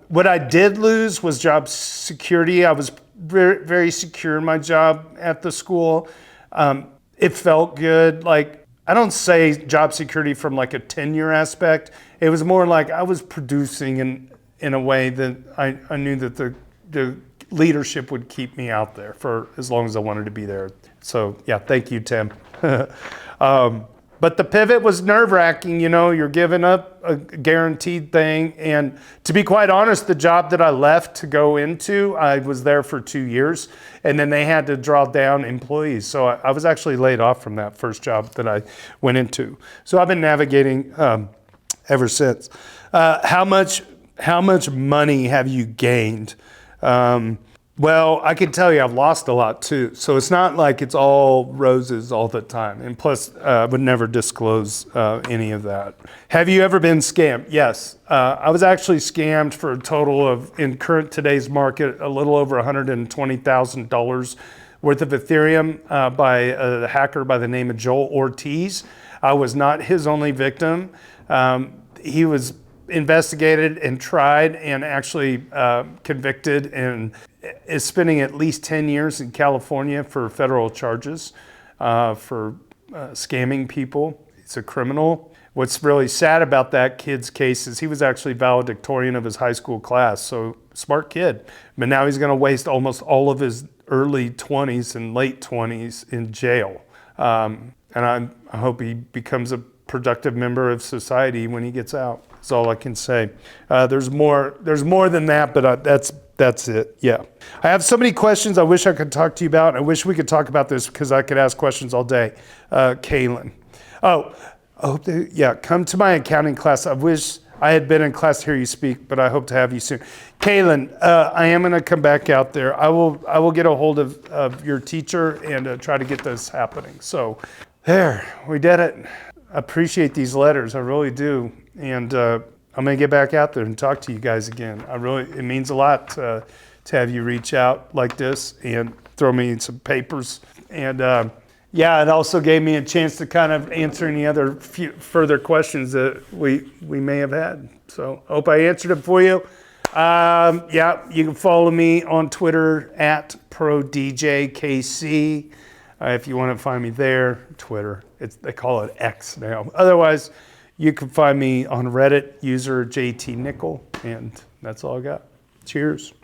What I did lose was job security. I was very, very secure in my job at the school. It felt good. Like, I don't say job security from like a tenure aspect. It was more like I was producing in a way that I knew that the leadership would keep me out there for as long as I wanted to be there. So yeah, thank you, Tim. But the pivot was nerve-wracking. You're giving up a guaranteed thing. And to be quite honest, the job that I left to go into, I was there for 2 years, and then they had to draw down employees. So I was actually laid off from that first job that I went into. So I've been navigating ever since. How much money have you gained? Well, I can tell you I've lost a lot too. So it's not like it's all roses all the time. And plus, I would never disclose any of that. Have you ever been scammed? Yes. I was actually scammed for a total of, in today's market, a little over $120,000 worth of Ethereum by a hacker by the name of Joel Ortiz. I was not his only victim. He was investigated and tried and actually convicted and is spending at least 10 years in California for federal charges for scamming people. He's a criminal. What's really sad about that kid's case is he was actually valedictorian of his high school class, so smart kid. But now he's going to waste almost all of his early 20s and late 20s in jail. And I hope he becomes a productive member of society when he gets out. That's all I can say. There's more than that, but that's it. Yeah. I have so many questions I wish I could talk to you about. I wish we could talk about this because I could ask questions all day. Cailin. Oh, I hope come to my accounting class. I wish I had been in class to hear you speak, but I hope to have you soon. Cailin, I am going to come back out there. I will get a hold of your teacher and try to get this happening. So there, we did it. I appreciate these letters. I really do. And I'm going to get back out there and talk to you guys again. It means a lot to have you reach out like this and throw me in some papers. And it also gave me a chance to kind of answer any other further questions that we may have had. So I hope I answered it for you. You can follow me on Twitter at ProDJKC. If you want to find me there, Twitter. They call it X now. Otherwise, you can find me on Reddit, user JT Nickel, and that's all I got. Cheers.